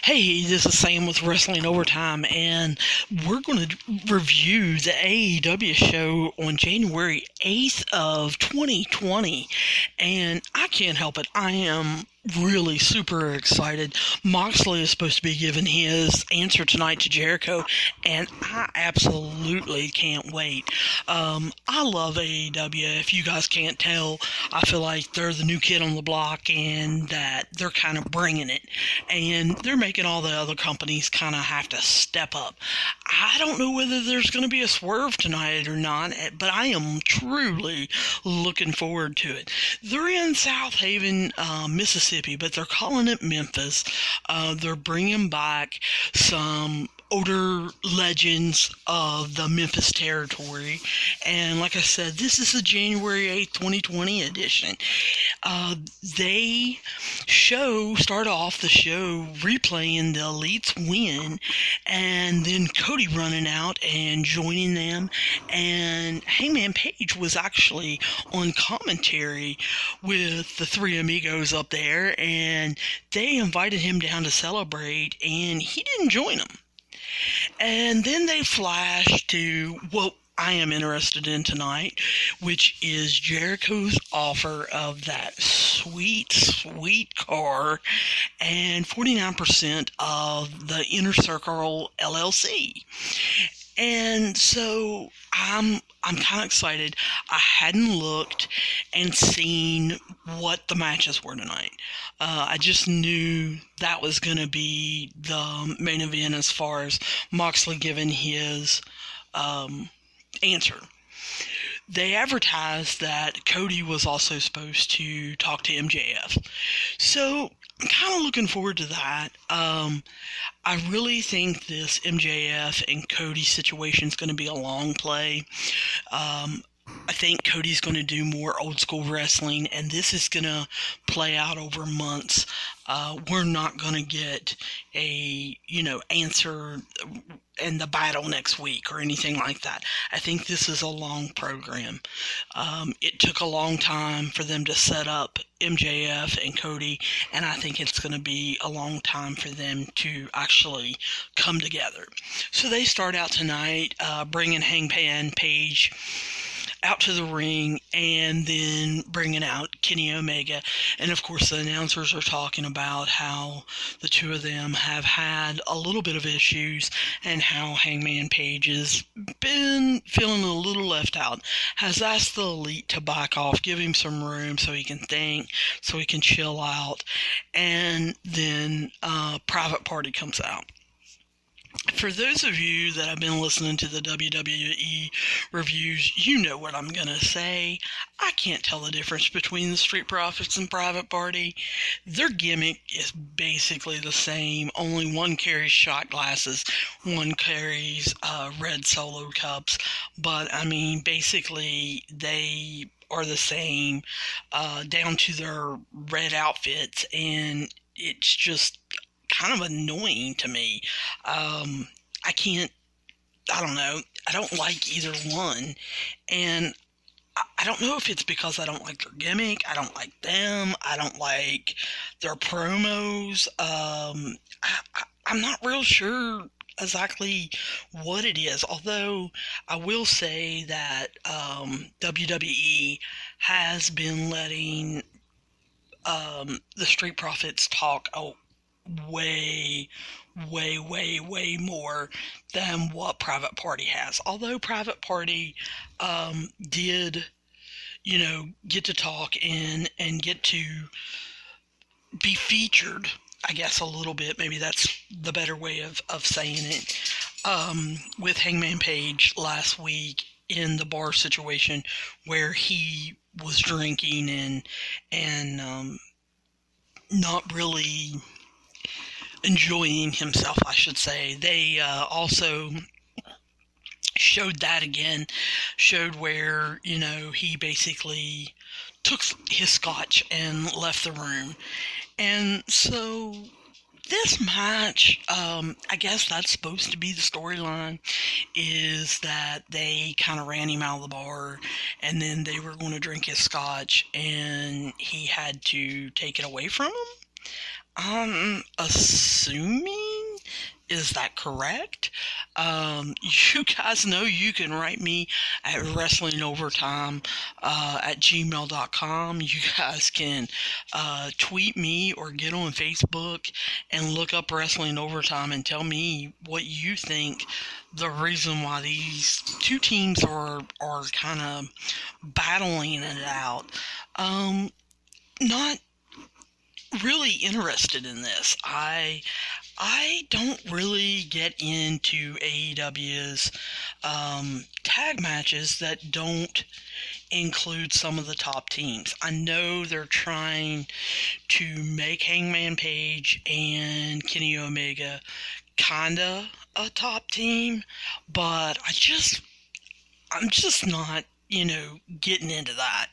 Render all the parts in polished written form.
Hey, this is Sam with Wrestling Overtime, and we're going to review the AEW show on January 8th of 2020. And I can't help it. I am really super excited. Moxley is supposed to be giving his answer tonight to Jericho, and I absolutely can't wait. I love AEW. If you guys can't tell, I feel like they're the new kid on the block and that they're kind of bringing it. And they're making all the other companies kind of have to step up. I don't know whether there's going to be a swerve tonight or not, but I am truly looking forward to it. They're in South Haven, Mississippi, but they're calling it Memphis. They're bringing back some older legends of the Memphis territory. And like I said, this is the January 8th, 2020 edition. They start off the show replaying the Elite's win, and then Cody running out and joining them. And Hangman Page was actually on commentary with the three amigos up there, and they invited him down to celebrate, and he didn't join them. And then they flash to what I am interested in tonight, which is Jericho's offer of that sweet, sweet car and 49% of the Inner Circle LLC. And so I'm kind of excited. I hadn't looked and seen what the matches were tonight. I just knew that was going to be the main event as far as Moxley giving his answer. They advertised that Cody was also supposed to talk to MJF. So I'm kind of looking forward to that. I really think this MJF and Cody situation is going to be a long play. I think Cody's going to do more old school wrestling, and this is going to play out over months. We're not going to get a, answer in the battle next week or anything like that. I think this is a long program. It took a long time for them to set up MJF and Cody, and I think it's going to be a long time for them to actually come together. So they start out tonight bringing Hangman Page out to the ring, and then bringing out Kenny Omega. And of course the announcers are talking about how the two of them have had a little bit of issues, and how Hangman Page has been feeling a little left out, has asked the Elite to back off, give him some room so he can think, so he can chill out. And then Private Party comes out. For those of you that have been listening to the WWE reviews, you know what I'm going to say. I can't tell the difference between the Street Profits and Private Party. Their gimmick is basically the same. Only one carries shot glasses, one carries red Solo cups. But, basically, they are the same down to their red outfits, and it's just kind of annoying to me. I don't know. I don't like either one. And I don't know if it's because I don't like their gimmick. I don't like them. I don't like their promos. I'm not real sure exactly what it is. Although I will say that WWE has been letting the Street Profits talk way more than what Private Party has. Although Private Party did, get to talk and get to be featured, I guess, a little bit. Maybe that's the better way of saying it. With Hangman Page last week in the bar situation where he was drinking and not really enjoying himself, I should say. They also showed that again, showed where, he basically took his scotch and left the room. And so this match, I guess that's supposed to be the storyline, is that they kind of ran him out of the bar, and then they were going to drink his scotch, and he had to take it away from him. I'm assuming, is that correct? You guys know you can write me at wrestlingovertime at gmail.com. You guys can tweet me or get on Facebook and look up Wrestling Overtime and tell me what you think the reason why these two teams are kind of battling it out. Not really interested in this. I don't really get into AEW's tag matches that don't include some of the top teams. I know they're trying to make Hangman Page and Kenny Omega kinda a top team, but I'm just not, getting into that.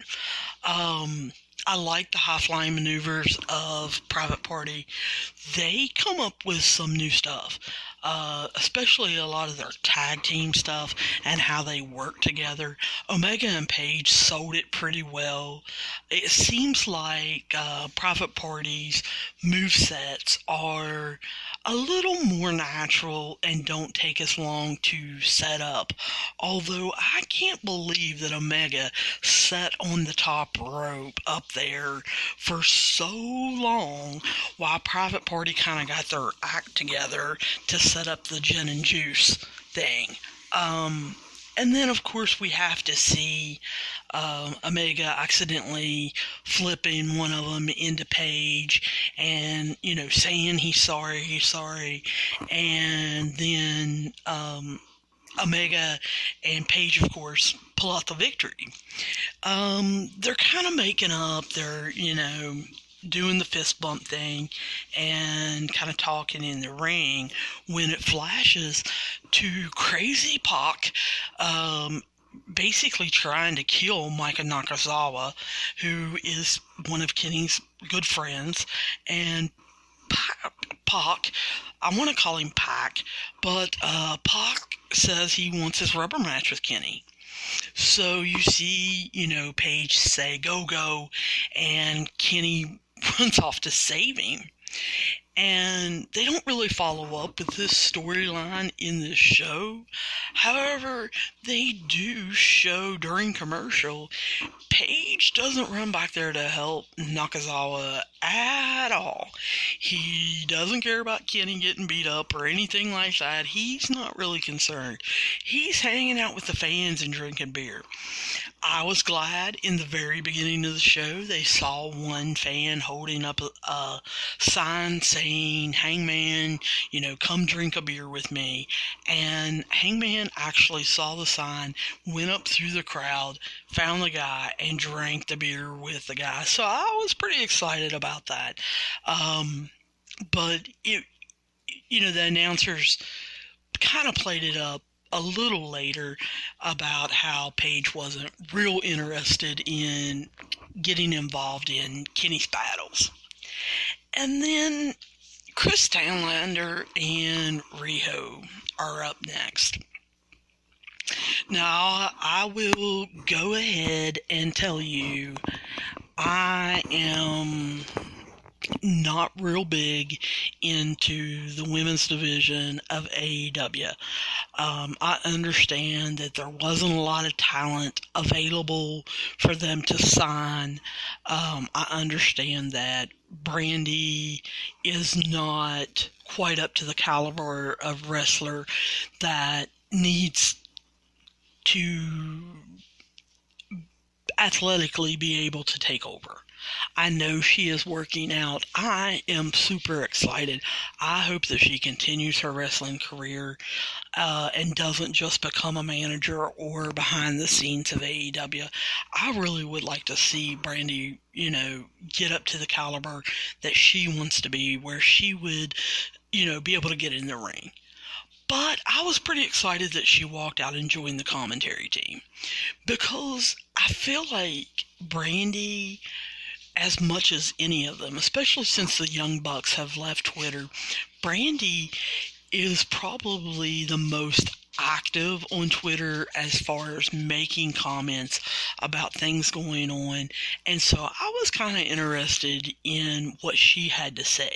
I like the high flying maneuvers of Private Party. They come up with some new stuff, especially a lot of their tag team stuff and how they work together. Omega and Page sold it pretty well. It seems like Private Party's movesets are a little more natural and don't take as long to set up. Although I can't believe that Omega sat on the top rope up there for so long while Private Party kind of got their act together to set up the gin and juice thing. And then, of course, we have to see Omega accidentally flipping one of them into Page and, saying he's sorry. And then Omega and Page, of course, pull out the victory. They're kind of making up. They're, doing the fist bump thing and kind of talking in the ring when it flashes to Crazy Pac basically trying to kill Micah Nakazawa, who is one of Kenny's good friends, and Pac, I want to call him Pac, but Pac says he wants his rubber match with Kenny. So you see, Page say, go, and Kenny runs off to save him. And they don't really follow up with this storyline in this show. However, they do show during commercial, Page doesn't run back there to help Nakazawa at all. He doesn't care about Kenny getting beat up or anything like that. He's not really concerned. He's hanging out with the fans and drinking beer. I was glad in the very beginning of the show they saw one fan holding up a sign saying, Hangman, come drink a beer with me. And Hangman actually saw the sign, went up through the crowd, found the guy, and drank the beer with the guy. So I was pretty excited about that. But, the announcers kind of played it up a little later about how Page wasn't real interested in getting involved in Kenny's battles. And then Chris Stanlander and Riho are up next. Now, I will go ahead and tell you, I am not real big into the women's division of AEW. I understand that there wasn't a lot of talent available for them to sign. I understand that Brandy is not quite up to the caliber of wrestler that needs to athletically be able to take over. I know she is working out. I am super excited. I hope that she continues her wrestling career and doesn't just become a manager or behind the scenes of AEW. I really would like to see Brandy, get up to the caliber that she wants to be, where she would, be able to get in the ring. But I was pretty excited that she walked out and joined the commentary team, because I feel like Brandy, as much as any of them, especially since the Young Bucks have left Twitter, Brandy is probably the most active on Twitter as far as making comments about things going on, and so I was kind of interested in what she had to say.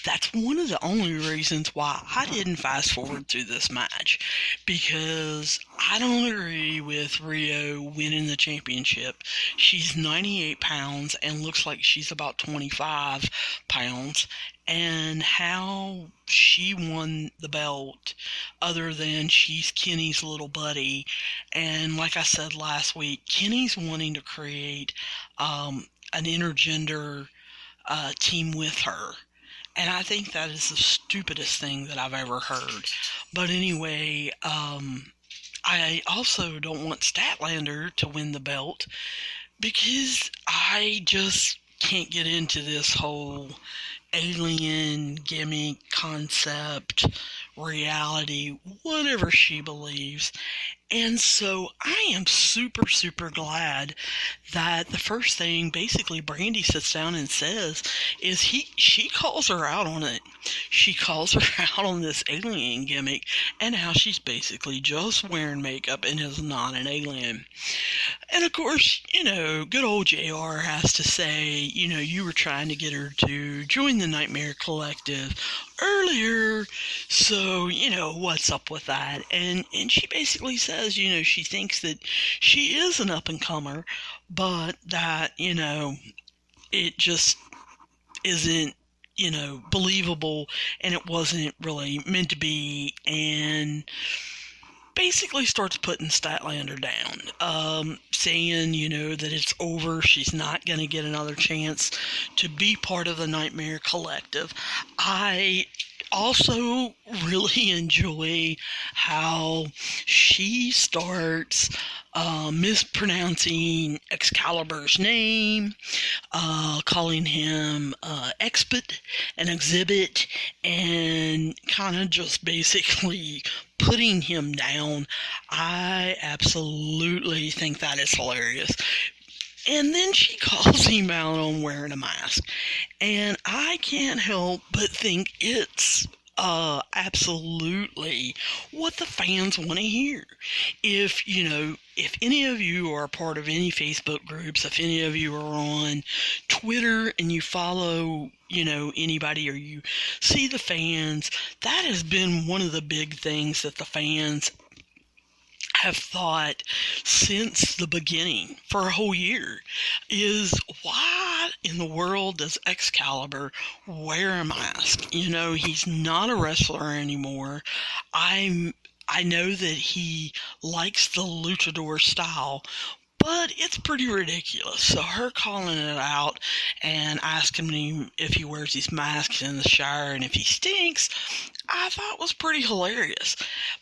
That's one of the only reasons why I didn't fast forward through this match, because I don't agree with Rio winning the championship. She's 98 pounds and looks like she's about 25 pounds, and how she won the belt, other than she's Kenny's little buddy. And like I said last week, Kenny's wanting to create an intergender team with her. And I think that is the stupidest thing that I've ever heard. But anyway, I also don't want Statlander to win the belt, because I just can't get into this whole alien gimmick concept, reality, whatever she believes. And so I am super, super glad that the first thing basically Brandy sits down and says is she calls her out on it. She calls her out on this alien gimmick and how she's basically just wearing makeup and is not an alien. And of course, good old JR has to say, you were trying to get her to join the Nightmare Collective earlier, so, what's up with that? And she basically says, she thinks that she is an up-and-comer, but that, it just isn't, believable, and it wasn't really meant to be, and basically starts putting Statlander down, saying, that it's over, she's not going to get another chance to be part of the Nightmare Collective. I also really enjoy how she starts mispronouncing Excalibur's name, calling him Expert and Exhibit, and kind of just basically putting him down. I absolutely think that is hilarious. And then she calls him out on wearing a mask. And I can't help but think it's absolutely what the fans want to hear. If any of you are a part of any Facebook groups, if any of you are on Twitter and you follow, anybody, or you see the fans, that has been one of the big things that the fans have thought since the beginning for a whole year, is why in the world does Excalibur wear a mask? He's not a wrestler anymore. I know that he likes the luchador style, but it's pretty ridiculous. So her calling it out and asking him if he wears his masks in the shower and if he stinks, I thought was pretty hilarious,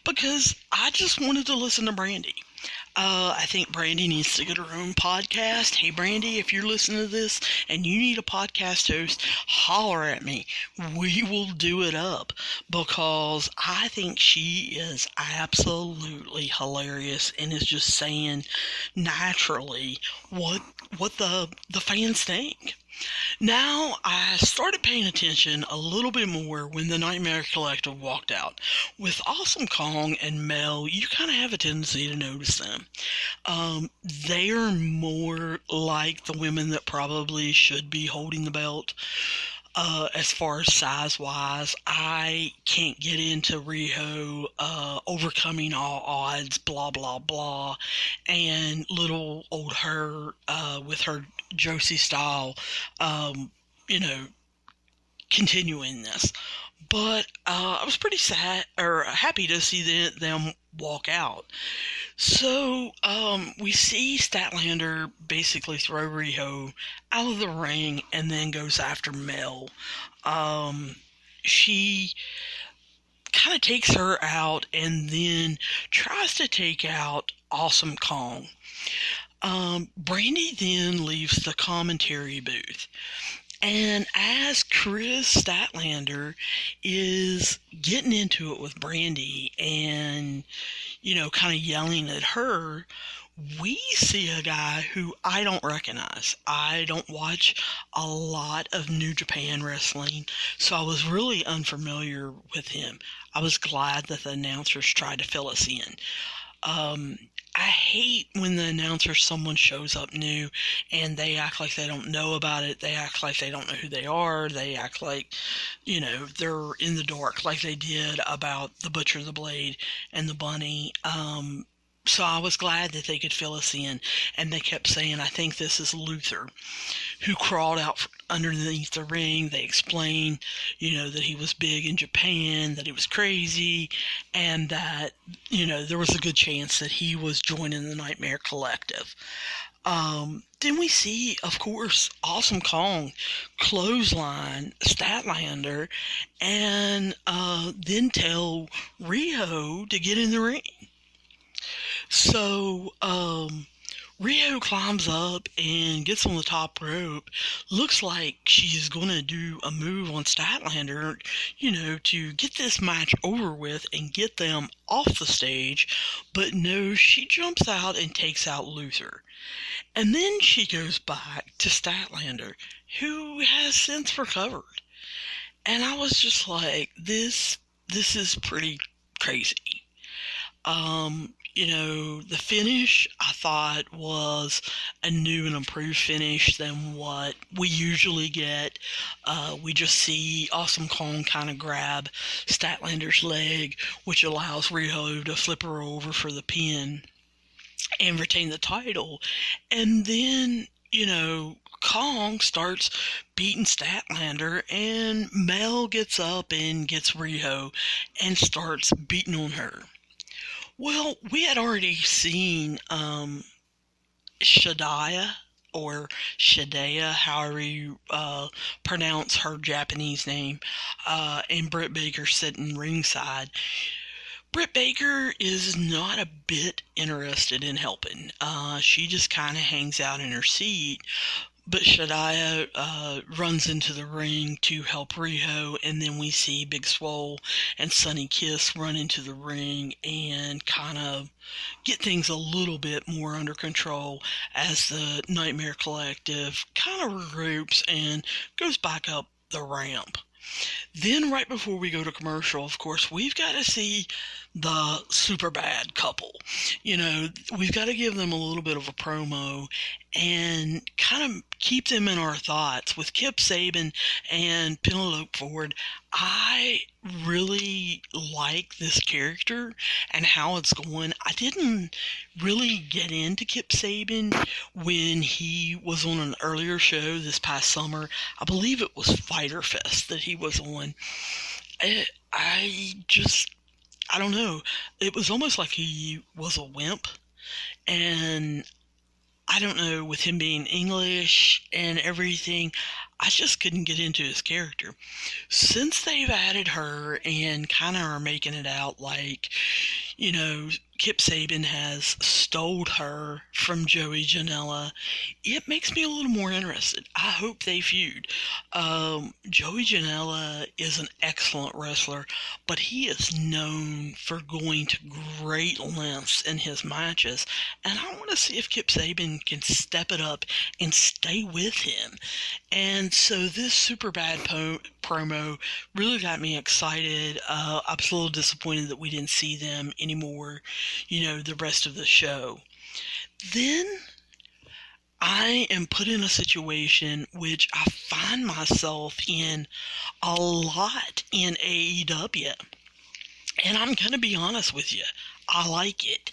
because I just wanted to listen to Brandy. I think Brandy needs to get her own podcast. Hey, Brandy, if you're listening to this and you need a podcast host, holler at me. We will do it up, because I think she is absolutely hilarious and is just saying naturally what the fans think. Now, I started paying attention a little bit more when the Nightmare Collective walked out. With Awesome Kong and Mel, you kind of have a tendency to notice them. They are more like the women that probably should be holding the belt. As far as size-wise, I can't get into Riho overcoming all odds, blah, blah, blah, and little old her with her Josie style, continuing this. But I was pretty happy to see them walk out. So we see Statlander basically throw Riho out of the ring and then goes after Mel. She kind of takes her out and then tries to take out Awesome Kong. Brandy then leaves the commentary booth. And as Chris Statlander is getting into it with Brandy and, kind of yelling at her, we see a guy who I don't recognize. I don't watch a lot of New Japan wrestling, so I was really unfamiliar with him. I was glad that the announcers tried to fill us in. Um, I hate when the announcer, someone shows up new and they act like they don't know about it. They act like they don't know who they are. They act like, they're in the dark, like they did about the Butcher, the Blade, and the Bunny. So I was glad that they could fill us in, and they kept saying, I think this is Luther, who crawled out underneath the ring. They explained, that he was big in Japan, that he was crazy, and that, there was a good chance that he was joining the Nightmare Collective. Then we see, of course, Awesome Kong clothesline Statlander, and then tell Rio to get in the ring. So, Rio climbs up and gets on the top rope. Looks like she's going to do a move on Statlander, to get this match over with and get them off the stage. But no, she jumps out and takes out Luther. And then she goes back to Statlander, who has since recovered. And I was just like, this is pretty crazy. The finish I thought was a new and improved finish than what we usually get. We just see Awesome Kong kind of grab Statlander's leg, which allows Riho to flip her over for the pin and retain the title. And then, Kong starts beating Statlander, and Mel gets up and gets Riho and starts beating on her. Well, we had already seen Shadaya, or Shadea, however you pronounce her Japanese name, and Britt Baker sitting ringside. Britt Baker is not a bit interested in helping. She just kind of hangs out in her seat. But Shadaya runs into the ring to help Riho, and then we see Big Swole and Sonny Kiss run into the ring and kind of get things a little bit more under control as the Nightmare Collective kind of regroups and goes back up the ramp. Then right before we go to commercial, of course, we've got to see the super bad couple. We've got to give them a little bit of a promo and kind of keep them in our thoughts. With Kip Sabian and Penelope Ford, I really like this character and how it's going. I didn't really get into Kip Sabian when he was on an earlier show this past summer. I believe it was Fyter Fest that he was on. I don't know. It was almost like he was a wimp. And I don't know, with him being English and everything, I just couldn't get into his character. Since they've added her and kind of are making it out like, Kip Sabian has stole her from Joey Janela, it makes me a little more interested. I hope they feud. Joey Janela is an excellent wrestler, but he is known for going to great lengths in his matches, and I want to see if Kip Sabian can step it up and stay with him. And so this super bad promo really got me excited. I was a little disappointed that we didn't see them anymore, the rest of the show. Then I am put in a situation which I find myself in a lot in AEW. And I'm going to be honest with you. I like it.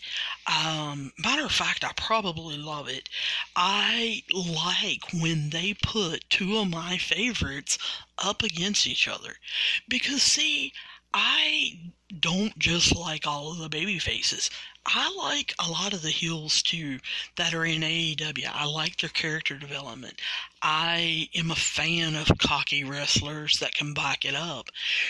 Matter of fact, I probably love it. I like when they put two of my favorites up against each other. Because, see, I don't just like all of the baby faces. I like a lot of the heels too that are in AEW. I like their character development. I am a fan of cocky wrestlers that can back it up.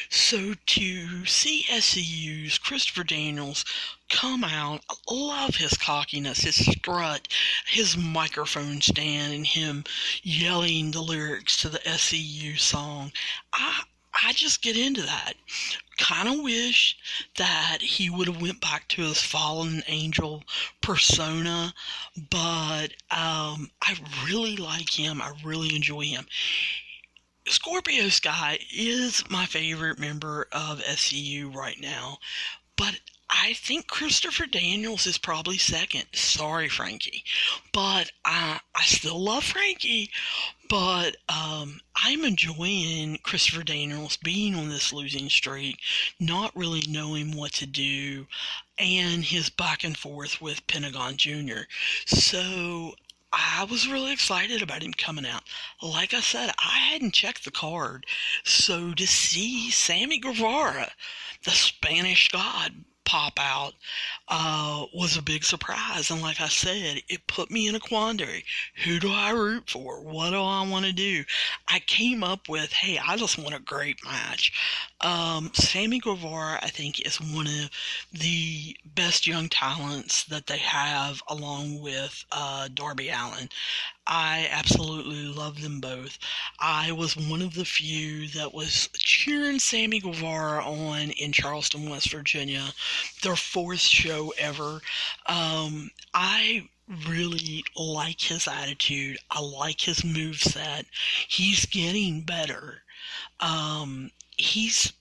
So to see SCU's Christopher Daniels come out, I love his cockiness, his strut, his microphone stand, and him yelling the lyrics to the SCU song. I just get into that. kind of wish that he would have went back to his fallen angel persona, but I really like him. I really enjoy him. Scorpio Sky is my favorite member of SCU right now, but I think Christopher Daniels is probably second. Sorry, Frankie. But I still love Frankie. But I'm enjoying Christopher Daniels being on this losing streak, not really knowing what to do, and his back and forth with Pentagon Jr. So I was really excited about him coming out. Like I said, I hadn't checked the card. So to see Sammy Guevara, the Spanish God, pop out was a big surprise. And like I said, it put me in a quandary. Who do I root for? What do I want to do? I came up with, hey, I just want a great match. Sammy Guevara, I think, is one of the best young talents that they have, along with Darby Allin. I absolutely love them both. I was one of the few that was cheering Sammy Guevara on in Charleston, West Virginia, their fourth show ever. I really like his attitude. I like his moveset. He's getting better. He's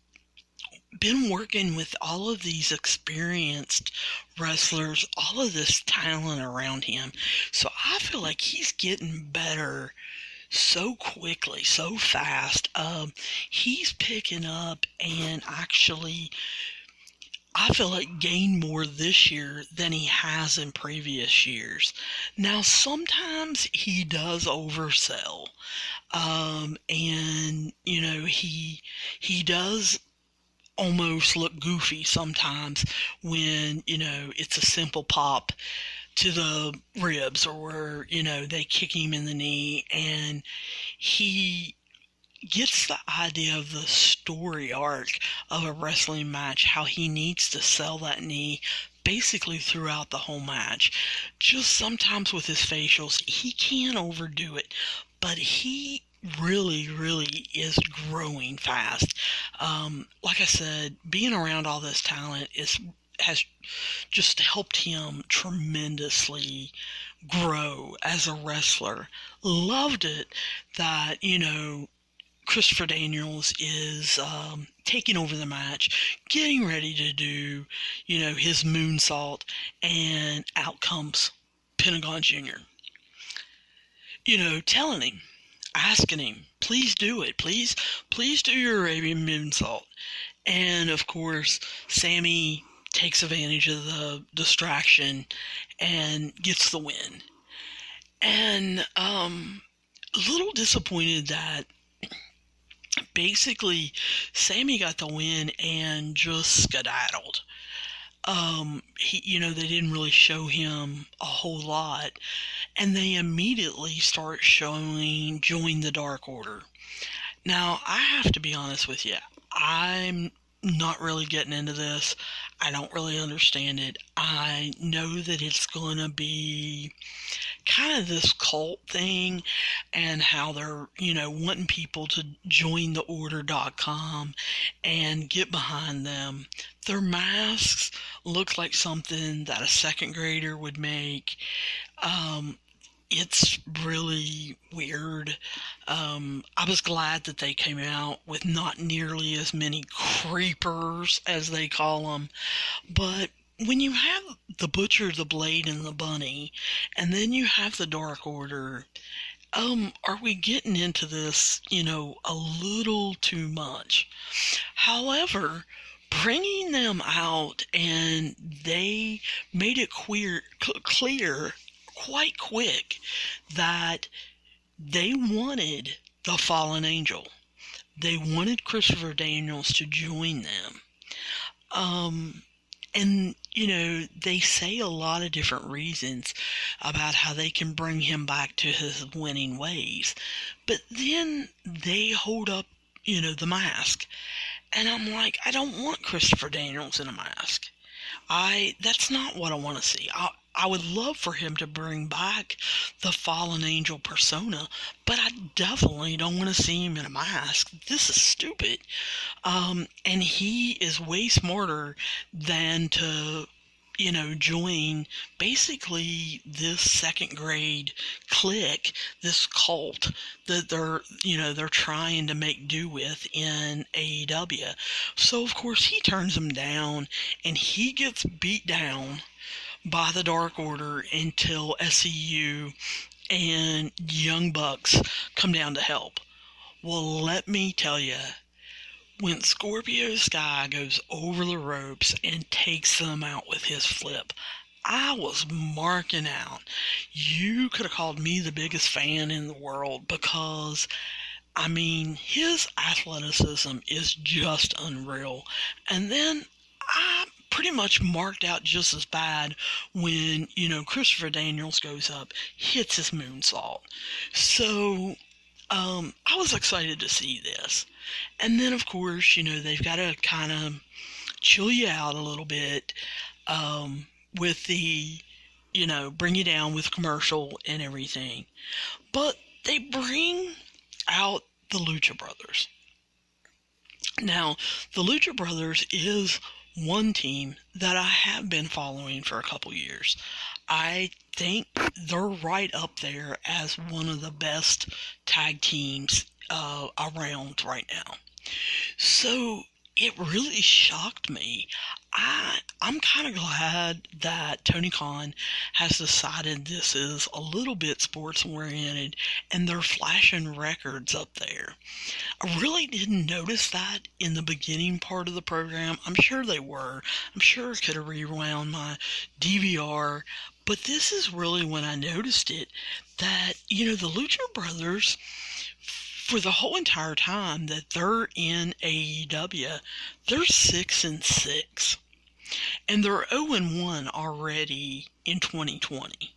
been working with all of these experienced wrestlers, all of this talent around him. So I feel like he's getting better so quickly, so fast. He's picking up and actually, I feel like, gained more this year than he has in previous years. Now, sometimes he does oversell. And, he does almost look goofy sometimes when, it's a simple pop to the ribs, or they kick him in the knee, and he gets the idea of the story arc of a wrestling match, how he needs to sell that knee basically throughout the whole match. Just sometimes with his facials, he can't overdo it, but he really, really is growing fast. Like I said, being around all this talent has just helped him tremendously grow as a wrestler. Loved it that, Christopher Daniels is taking over the match, getting ready to do, his moonsault, and out comes Pentagon Jr. Telling him, asking him, please do it. Please do your Arabian moonsault. And, of course, Sammy takes advantage of the distraction and gets the win. And a little disappointed that basically Sammy got the win and just skedaddled. They didn't really show him a whole lot, and they immediately start showing Join the Dark Order. Now, I have to be honest with you. I'm not really getting into this. I don't really understand it. I know that it's going to be kind of this cult thing, and how they're, wanting people to join the order.com and get behind them. Their masks look like something that a second grader would make. It's really weird. I was glad that they came out with not nearly as many creepers, as they call them. But when you have the Butcher, the Blade, and the Bunny, and then you have the Dark Order, are we getting into this, a little too much? However, bringing them out, and they made it clear quite quick that they wanted the fallen angel. They wanted Christopher Daniels to join them. And, they say a lot of different reasons about how they can bring him back to his winning ways. But then they hold up, the mask. And I'm like, I don't want Christopher Daniels in a mask. That's not what I want to see. I would love for him to bring back the fallen angel persona, but I definitely don't want to see him in a mask. This is stupid. And he is way smarter than to, join basically this second grade clique, this cult that they're trying to make do with in AEW. So of course he turns them down and he gets beat down by the Dark Order until SCU and Young Bucks come down to help. Well, let me tell you, when Scorpio Sky goes over the ropes and takes them out with his flip, I was marking out. You could have called me the biggest fan in the world because, I mean, his athleticism is just unreal. And then I pretty much marked out just as bad when, Christopher Daniels goes up, hits his moonsault. So, I was excited to see this. And then, of course, they've got to kind of chill you out a little bit with the, bring you down with commercial and everything. But they bring out the Lucha Brothers. Now, the Lucha Brothers is one team that I have been following for a couple years. I think they're right up there as one of the best tag teams around right now. So it really shocked me. I'm kind of glad that Tony Khan has decided this is a little bit sports oriented and they're flashing records up there. I really didn't notice that in the beginning part of the program. I'm sure they were. I'm sure I could have rewound my DVR, but this is really when I noticed it, that, the Lucha Brothers, for the whole entire time that they're in AEW, they're 6-6. And they're 0-1 already in 2020.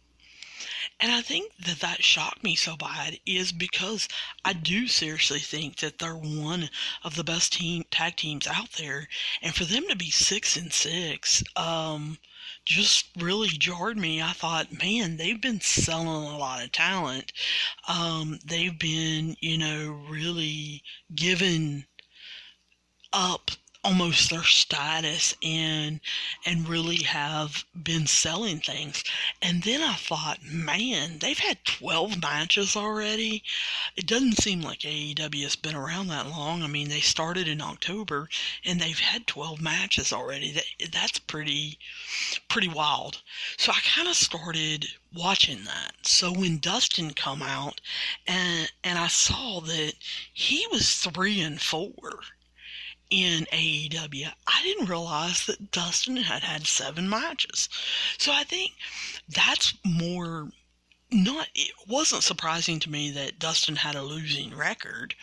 And I think that shocked me so bad is because I do seriously think that they're one of the best tag teams out there. And for them to be 6-6, just really jarred me. I thought, man, they've been selling a lot of talent. They've been, really giving up almost their status and really have been selling things. And then I thought, man, they've had 12 matches already. It doesn't seem like AEW has been around that long. I mean, they started in October and they've had 12 matches already. That's pretty wild. So I kind of started watching that. So when Dustin come out and I saw that he was 3-4 in AEW, I didn't realize that Dustin had 7 matches. So I think that's it wasn't surprising to me that Dustin had a losing record,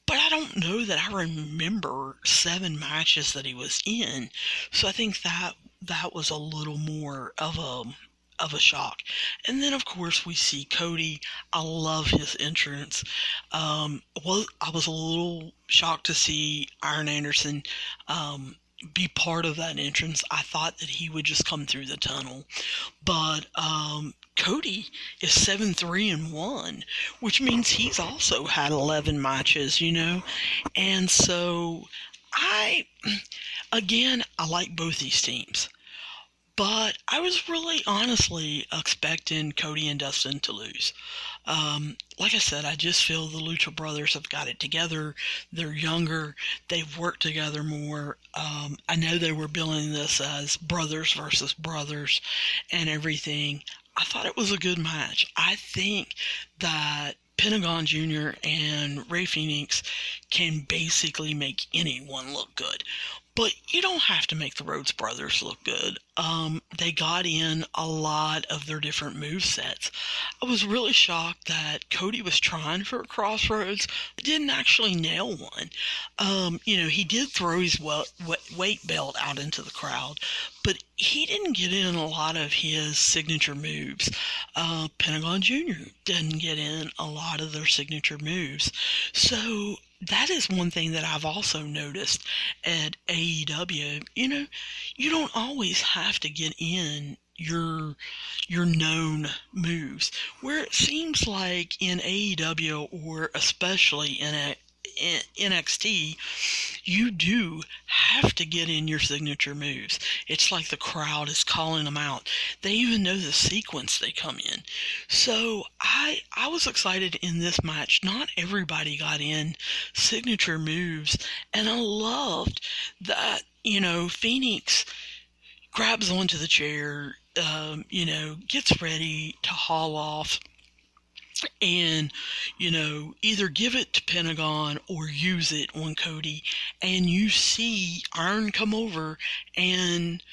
but I don't know that I remember 7 matches that he was in. So I think that was a little more of a shock. And then of course we see Cody. I love his entrance. I was a little shocked to see Arn Anderson be part of that entrance. I thought that he would just come through the tunnel, but Cody is 7-3-1, which means he's also had 11 matches, and so I like both these teams. But I was really honestly expecting Cody and Dustin to lose. Like I said, I just feel the Lucha Brothers have got it together. They're younger. They've worked together more. I know they were billing this as brothers versus brothers and everything. I thought it was a good match. I think that Pentagon Jr. and Rey Fenix can basically make anyone look good. But you don't have to make the Rhodes Brothers look good. They got in a lot of their different movesets. I was really shocked that Cody was trying for a crossroads, but didn't actually nail one. He did throw his weight belt out into the crowd, but he didn't get in a lot of his signature moves. Pentagon Jr. didn't get in a lot of their signature moves. So that is one thing that I've also noticed at AEW. You don't always have to get in your known moves. Where it seems like in AEW, or especially in NXT, you do have to get in your signature moves. It's like the crowd is calling them out. They even know the sequence they come in. So I was excited in this match. Not everybody got in signature moves, and I loved that, Phoenix grabs onto the chair, gets ready to haul off and, either give it to Pentagon or use it on Cody. And you see Iron come over and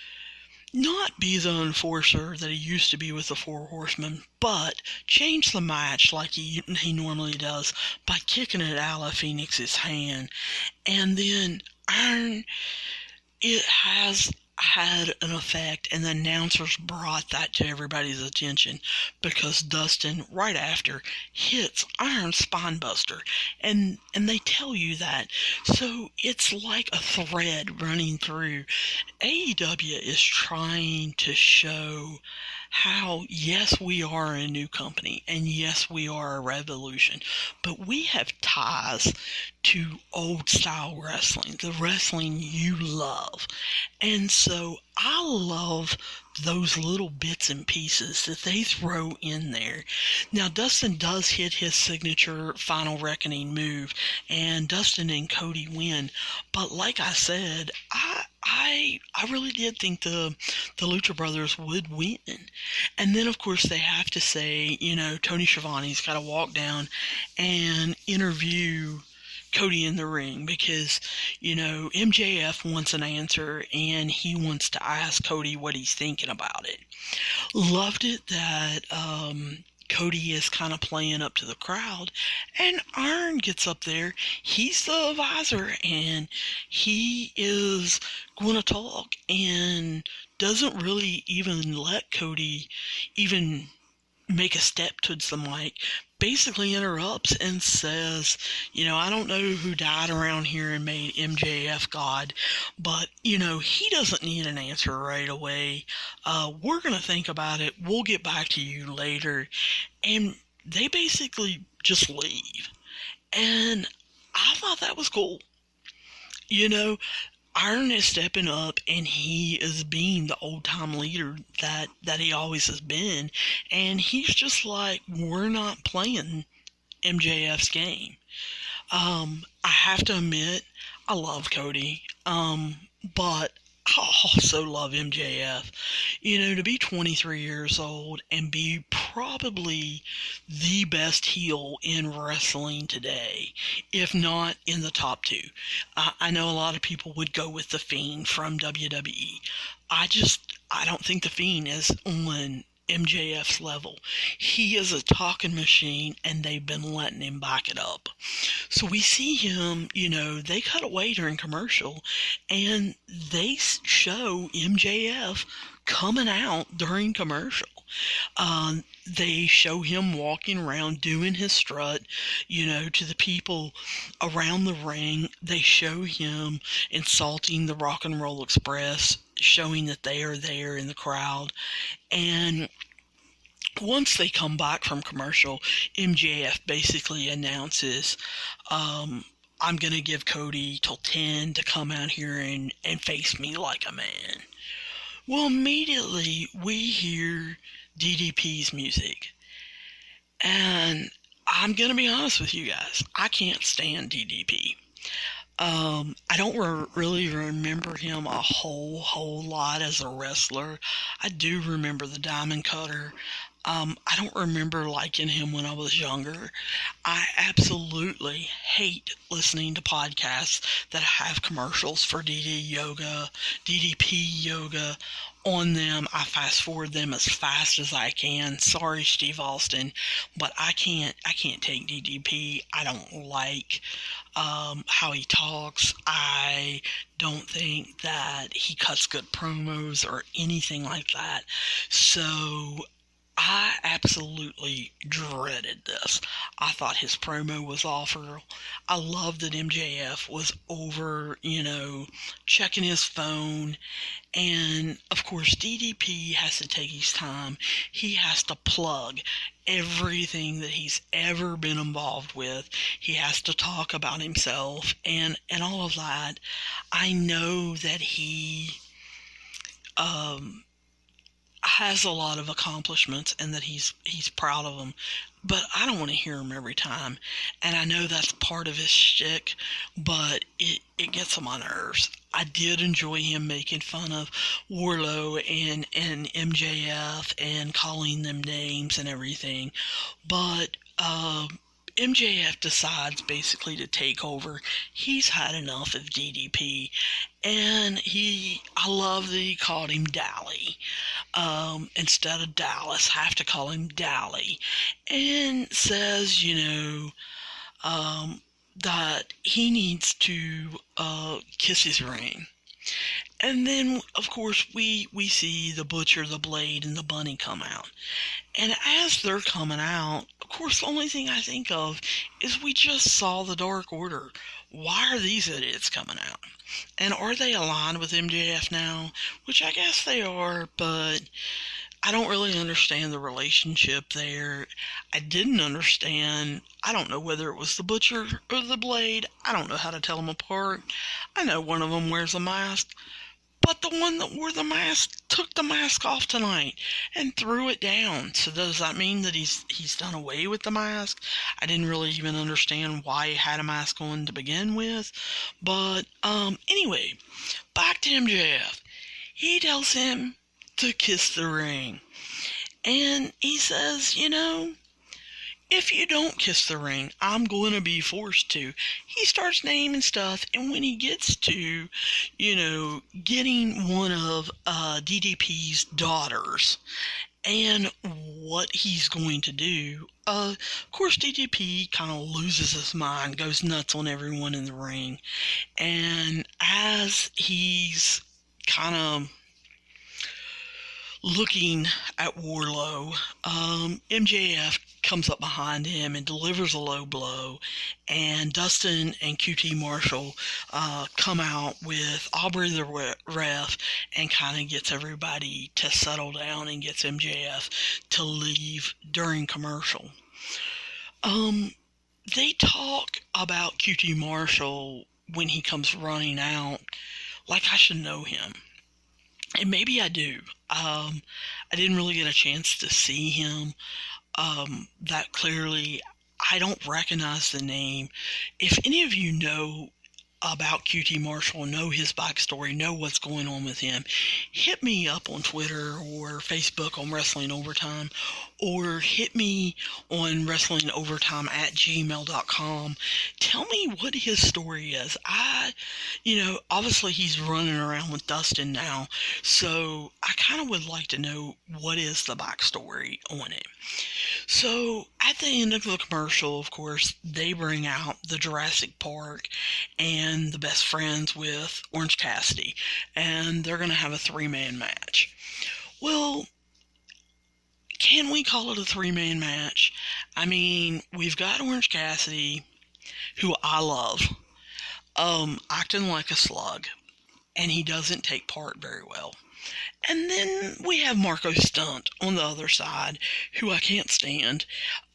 not be the enforcer that he used to be with the Four Horsemen, but change the match like he normally does by kicking it out of Phoenix's hand. And then Iron, it has had an effect, and the announcers brought that to everybody's attention because Dustin, right after, hits Iron Spinebuster, and they tell you that. So it's like a thread running through. AEW is trying to show how, yes, we are a new company, and yes, we are a revolution, but we have ties to old style wrestling, the wrestling you love. And so I love those little bits and pieces that they throw in there. Now, Dustin does hit his signature Final Reckoning move, and Dustin and Cody win. But like I said, I really did think the Lucha Brothers would win. And then, of course, they have to say, Tony Schiavone's got to walk down and interview Cody in the ring because, MJF wants an answer and he wants to ask Cody what he's thinking about it. Loved it that Cody is kind of playing up to the crowd, and Iron gets up there. He's the advisor, and he is going to talk and doesn't really even let Cody even make a step towards the mic. Basically interrupts and says, I don't know who died around here and made MJF God, but, he doesn't need an answer right away. We're going to think about it. We'll get back to you later. And they basically just leave. And I thought that was cool. Iron is stepping up, and he is being the old-time leader that he always has been. And he's just like, we're not playing MJF's game. I have to admit, I love Cody, but I also love MJF. To be 23 years old and be probably the best heel in wrestling today, if not in the top two. I know a lot of people would go with The Fiend from WWE. I don't think The Fiend is on MJF's level. He is a talking machine, and they've been letting him back it up. So we see him, they cut away during commercial, and they show MJF coming out during commercial. They show him walking around doing his strut, to the people around the ring. They show him insulting the Rock and Roll Express, showing that they are there in the crowd. And once they come back from commercial, MJF basically announces, I'm going to give Cody till 10 to come out here and face me like a man. Well, immediately we hear DDP's music. And I'm going to be honest with you guys. I can't stand DDP. I don't really remember him a whole lot as a wrestler. I do remember the Diamond Cutter. I don't remember liking him when I was younger. I absolutely hate listening to podcasts that have commercials for DDP Yoga on them. I fast forward them as fast as I can. Sorry, Steve Austin, but I can't take DDP. I don't like how he talks. I don't think that he cuts good promos or anything like that. So I absolutely dreaded this. I thought his promo was awful. I loved that MJF was over, checking his phone. And of course, DDP has to take his time. He has to plug everything that he's ever been involved with. He has to talk about himself and all of that. I know that he has a lot of accomplishments and that he's proud of them, but I don't want to hear him every time. And I know that's part of his shtick, but it gets on my nerves. I did enjoy him making fun of Warlow and MJF and calling them names and everything, but MJF decides basically to take over. He's had enough of DDP, and I love that he called him Dally. Instead of Dallas, have to call him Dally, and says, that he needs to kiss his ring. And then, of course, we see the Butcher, the Blade, and the Bunny come out. And as they're coming out, of course, the only thing I think of is we just saw the Dark Order. Why are these idiots coming out? And are they aligned with MJF now? Which I guess they are, but I don't really understand the relationship there. I didn't understand. I don't know whether it was the Butcher or the Blade. I don't know how to tell them apart. I know one of them wears a mask, but the one that wore the mask took the mask off tonight and threw it down. So does that mean that he's done away with the mask? I didn't really even understand why he had a mask on to begin with. But anyway, back to MJF. He tells him to kiss the ring. And he says, if you don't kiss the ring, I'm going to be forced to. He starts naming stuff, and when he gets to, getting one of DDP's daughters and what he's going to do, of course DDP kind of loses his mind, goes nuts on everyone in the ring. And as he's kind of looking at Warlow, MJF comes up behind him and delivers a low blow, and Dustin and QT Marshall come out with Aubrey the ref and kind of gets everybody to settle down and gets MJF to leave during commercial. They talk about QT Marshall when he comes running out like I should know him. And maybe I do. I didn't really get a chance to see him that clearly. I don't recognize the name. If any of you know about QT Marshall, know his backstory, know what's going on with him, hit me up on Twitter or Facebook on Wrestling Overtime, or hit me on wrestlingovertime@gmail.com. Tell me what his story is. Obviously he's running around with Dustin now, so I kind of would like to know what is the backstory on it. So at the end of the commercial, of course, they bring out the Jurassic Park and the Best Friends with Orange Cassidy, and they're going to have a 3-man match. Well, can we call it a 3-man match? I mean, we've got Orange Cassidy, who I love, acting like a slug, and he doesn't take part very well. And then we have Marco Stunt on the other side, who I can't stand.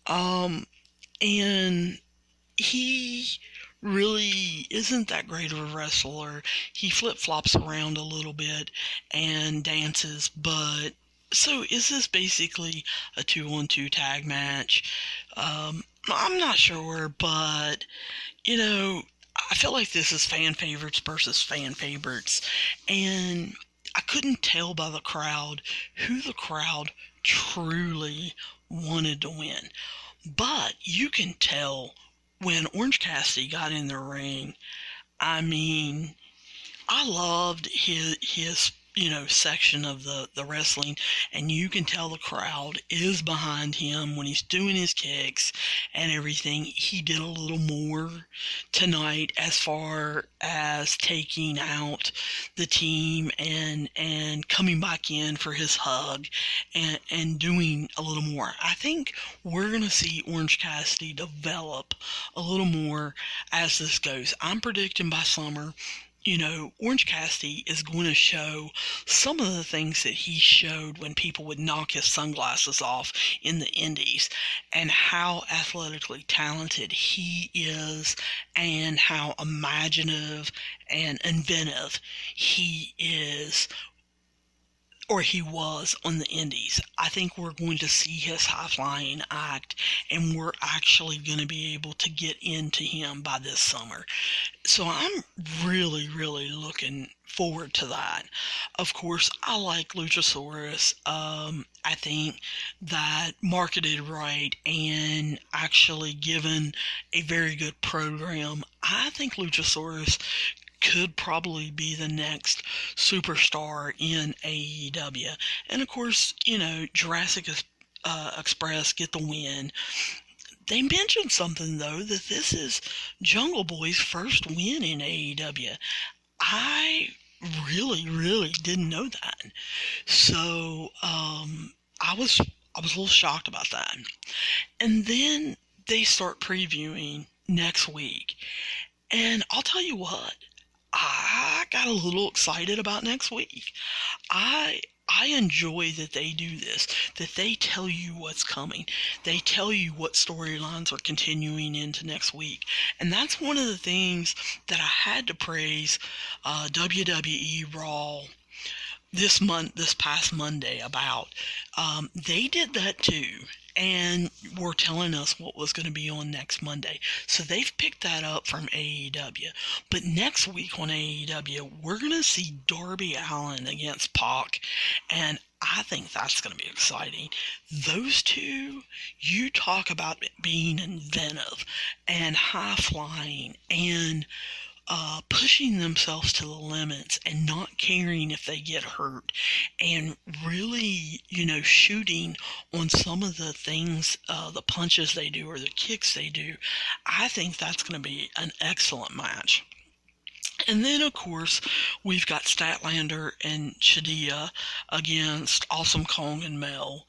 And he really isn't that great of a wrestler. He flip-flops around a little bit and dances, but so is this basically a 2-on-2 tag match? I'm not sure, but, I feel like this is fan favorites versus fan favorites, and I couldn't tell by the crowd who the crowd truly wanted to win. But you can tell when Orange Cassidy got in the ring. I mean, I loved his section of the wrestling, and you can tell the crowd is behind him when he's doing his kicks and everything. He did a little more tonight as far as taking out the team and coming back in for his hug and doing a little more. I think we're going to see Orange Cassidy develop a little more as this goes. I'm predicting by summer, Orange Cassidy is going to show some of the things that he showed when people would knock his sunglasses off in the Indies, and how athletically talented he is, and how imaginative and inventive he is, or he was, on the Indies. I think we're going to see his high-flying act, and we're actually going to be able to get into him by this summer. So I'm really, really looking forward to that. Of course, I like Luchasaurus. I think that marketed right and actually given a very good program, I think Luchasaurus could probably be the next superstar in AEW. And of course, Jurassic Express get the win. They mentioned something, though, that this is Jungle Boy's first win in AEW. I really, really didn't know that. So I was a little shocked about that. And then they start previewing next week. And I'll tell you what, I got a little excited about next week. I enjoy that they do this, that they tell you what's coming. They tell you what storylines are continuing into next week. And that's one of the things that I had to praise WWE Raw this past Monday about. They did that too, and were telling us what was going to be on next Monday. So they've picked that up from AEW. But next week on AEW, we're going to see Darby Allin against Pac, and I think that's going to be exciting. Those two, you talk about being inventive and high-flying and pushing themselves to the limits and not caring if they get hurt, and really, shooting on some of the things, the punches they do or the kicks they do. I think that's going to be an excellent match. And then, of course, we've got Statlander and Shadia against Awesome Kong and Mel.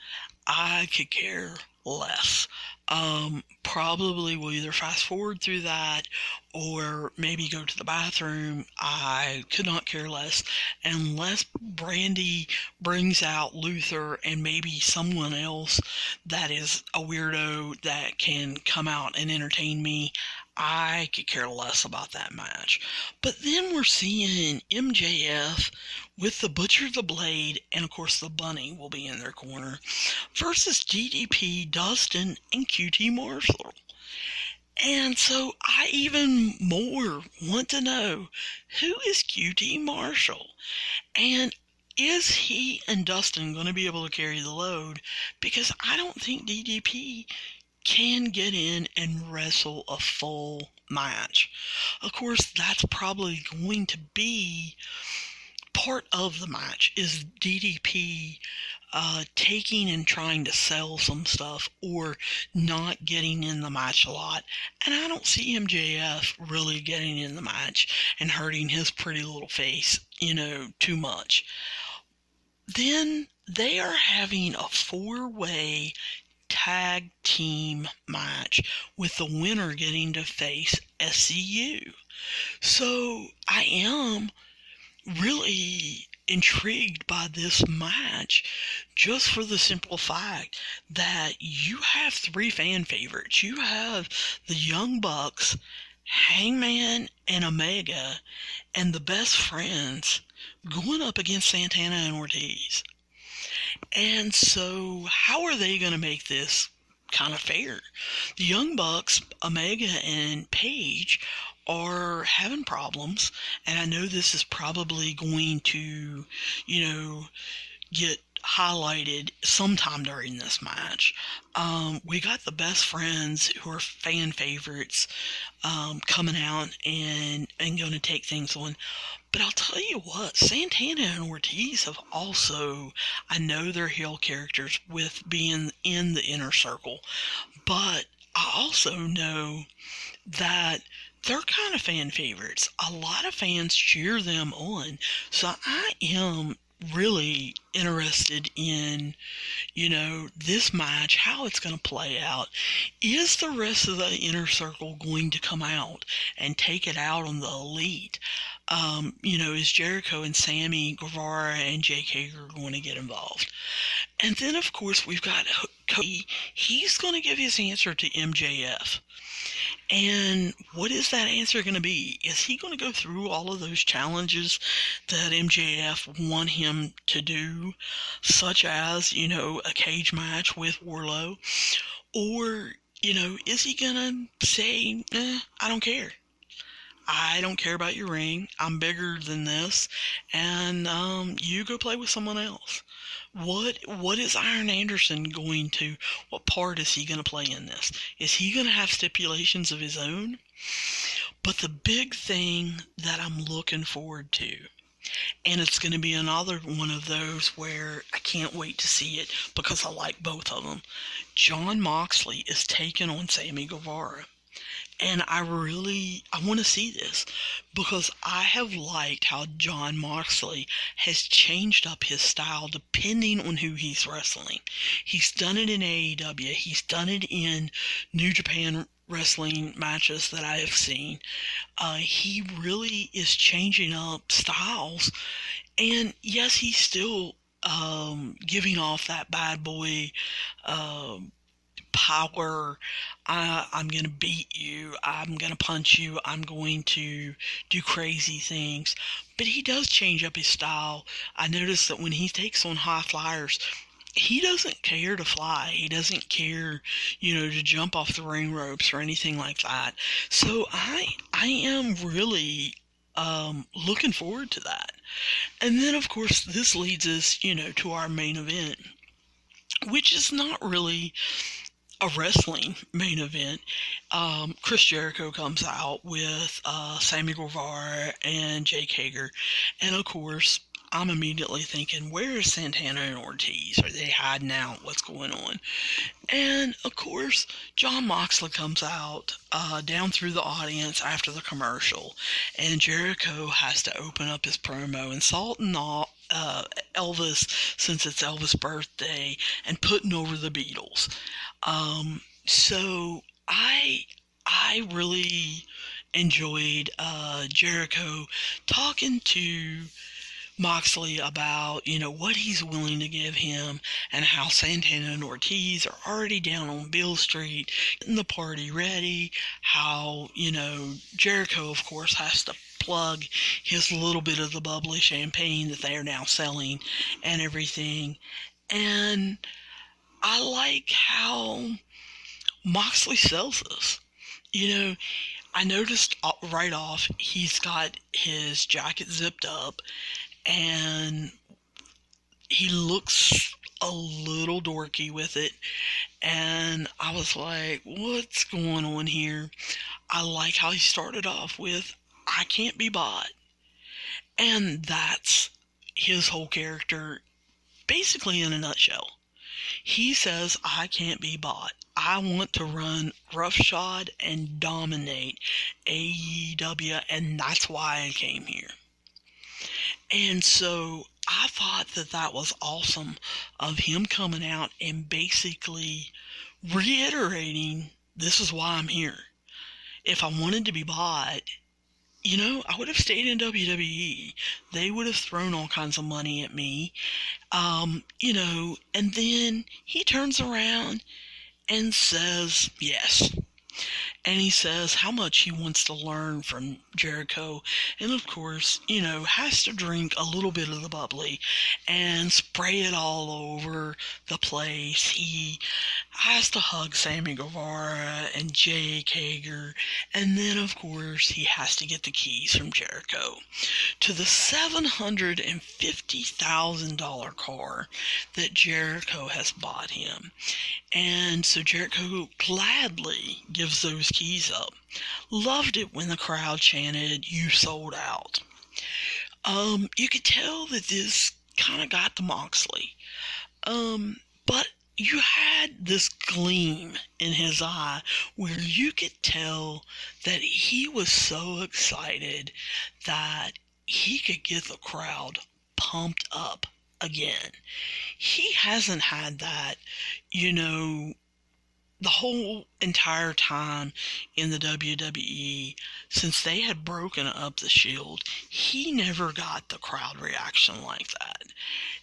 I could care less. Probably will either fast forward through that or maybe go to the bathroom. I could not care less, unless Brandy brings out Luther and maybe someone else that is a weirdo that can come out and entertain me. I could care less about that match. But then we're seeing MJF with the Butcher, the Blade, and of course the Bunny will be in their corner, versus DDP, Dustin, and QT Marshall. And so I even more want to know, who is QT Marshall? And is he and Dustin going to be able to carry the load? Because I don't think DDP can get in and wrestle a full match. Of course, that's probably going to be part of the match, is DDP taking and trying to sell some stuff or not getting in the match a lot. And I don't see MJF really getting in the match and hurting his pretty little face, too much. Then they are having a 4-way tag team match with the winner getting to face SCU. So I am really intrigued by this match, just for the simple fact that you have 3 fan favorites. You have the Young Bucks, Hangman, and Omega, and the Best Friends going up against Santana and Ortiz. And so how are they going to make this kind of fair? The Young Bucks, Omega and Paige, are having problems, and I know this is probably going to, get highlighted sometime during this match. We got the best friends who are fan favorites coming out and going to take things on. But I'll tell you what, Santana and Ortiz have also, I know they're heel characters with being in the inner circle, but I also know that they're kind of fan favorites. A lot of fans cheer them on. So I am really interested in, this match, how it's going to play out. Is the rest of the inner circle going to come out and take it out on the Elite? Is Jericho and Sammy Guevara and Jake Hager going to get involved? And then, of course, we've got Cody. He's going to give his answer to MJF. And what is that answer going to be? Is he going to go through all of those challenges that MJF want him to do, such as, a cage match with Wardlow? Or, is he going to say, I don't care. I don't care about your ring. I'm bigger than this. And you go play with someone else. What is Iron Anderson going to, what part is he going to play in this? Is he going to have stipulations of his own? But the big thing that I'm looking forward to, and it's going to be another one of those where I can't wait to see it because I like both of them. Jon Moxley is taking on Sammy Guevara. And I want to see this because I have liked how Jon Moxley has changed up his style depending on who he's wrestling. He's done it in AEW. He's done it in New Japan wrestling matches that I have seen. He really is changing up styles. And yes, he's still giving off that bad boy power. I'm going to beat you. I'm going to punch you. I'm going to do crazy things. But he does change up his style. I noticed that when he takes on high flyers, he doesn't care to fly. He doesn't care, to jump off the ring ropes or anything like that. So I am really looking forward to that. And then, of course, this leads us, to our main event, which is not really a wrestling main event. Chris Jericho comes out with Sammy Guevara and Jake Hager. And of course, I'm immediately thinking, where is Santana and Ortiz? Are they hiding out? What's going on? And of course, Jon Moxley comes out down through the audience after the commercial. And Jericho has to open up his promo, insulting Elvis since it's Elvis' birthday and putting over the Beatles. So I really enjoyed Jericho talking to Moxley about, what he's willing to give him and how Santana and Ortiz are already down on Beale Street getting the party ready, how, Jericho, of course, has to plug his little bit of the bubbly champagne that they are now selling and everything. And I like how Moxley sells this. I noticed right off he's got his jacket zipped up and he looks a little dorky with it. And I was like, what's going on here? I like how he started off with, I can't be bought. And that's his whole character, basically in a nutshell. He says, I can't be bought. I want to run roughshod and dominate AEW, and that's why I came here. And so I thought that was awesome of him coming out and basically reiterating, this is why I'm here. If I wanted to be bought, I would have stayed in WWE. They would have thrown all kinds of money at me. And then he turns around and says yes. And he says how much he wants to learn from Jericho. And of course, has to drink a little bit of the bubbly and spray it all over the place. has to hug Sammy Guevara and Jake Hager, and then, of course, he has to get the keys from Jericho to the $750,000 car that Jericho has bought him. And so Jericho gladly gives those keys up. Loved it when the crowd chanted, "You sold out." You could tell that this kind of got to Moxley. But you had this gleam in his eye where you could tell that he was so excited that he could get the crowd pumped up again. He hasn't had that, the whole entire time in the WWE since they had broken up the Shield. He never got the crowd reaction like that.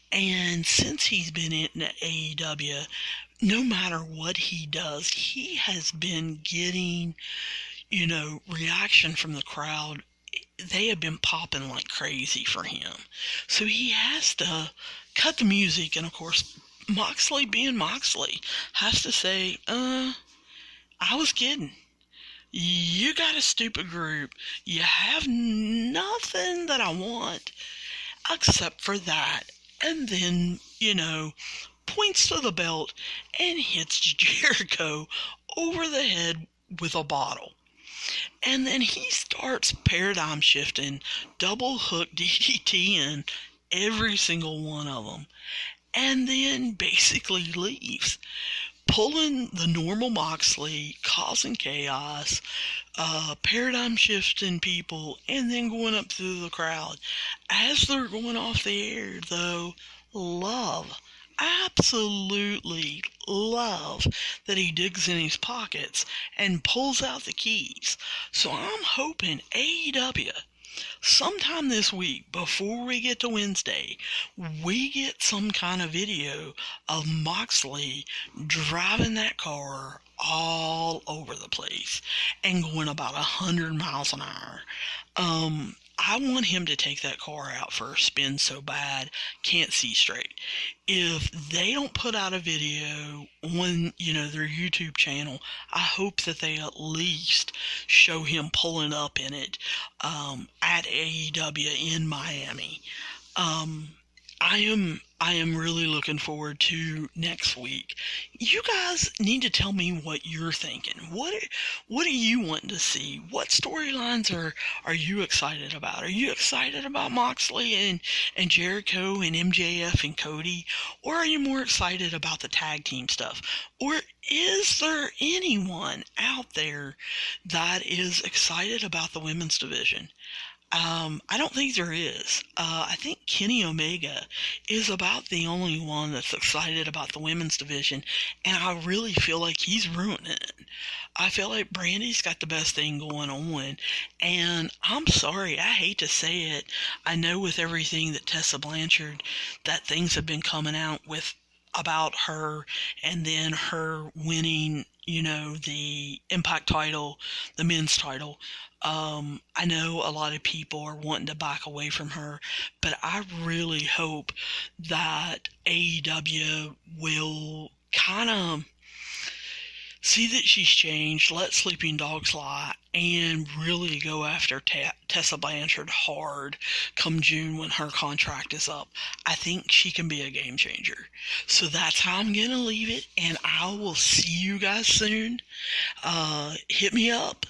And since he's been in AEW, no matter what he does, he has been getting, reaction from the crowd. They have been popping like crazy for him. So he has to cut the music, and of course, Moxley being Moxley has to say, I was kidding. You got a stupid group. You have nothing that I want except for that. And then, points to the belt and hits Jericho over the head with a bottle. And then he starts paradigm shifting, double hook DDT in every single one of them. And then basically leaves, pulling the normal Moxley, causing chaos, paradigm shifting people, and then going up through the crowd. As they're going off the air, though, absolutely love that he digs in his pockets and pulls out the keys. So I'm hoping AEW, sometime this week, before we get to Wednesday, we get some kind of video of Moxley driving that car all over the place and going about 100 miles an hour. I want him to take that car out for a spin so bad, can't see straight. If they don't put out a video on, their YouTube channel, I hope that they at least show him pulling up in it at AEW in Miami. I am really looking forward to next week. You guys need to tell me what you're thinking. What are you wanting to see? What storylines are you excited about? Are you excited about Moxley and Jericho and MJF and Cody? Or are you more excited about the tag team stuff? Or is there anyone out there that is excited about the women's division? I don't think there is. I think Kenny Omega is about the only one that's excited about the women's division, and I really feel like he's ruining it. I feel like Brandy's got the best thing going on, and I'm sorry, I hate to say it. I know with everything that Tessa Blanchard, that things have been coming out with about her, and then her winning, the Impact title, the men's title. I know a lot of people are wanting to back away from her, but I really hope that AEW will kind of see that she's changed, let sleeping dogs lie, and really go after Tessa Blanchard hard come June when her contract is up. I think she can be a game changer. So that's how I'm going to leave it, and I will see you guys soon. Hit me up.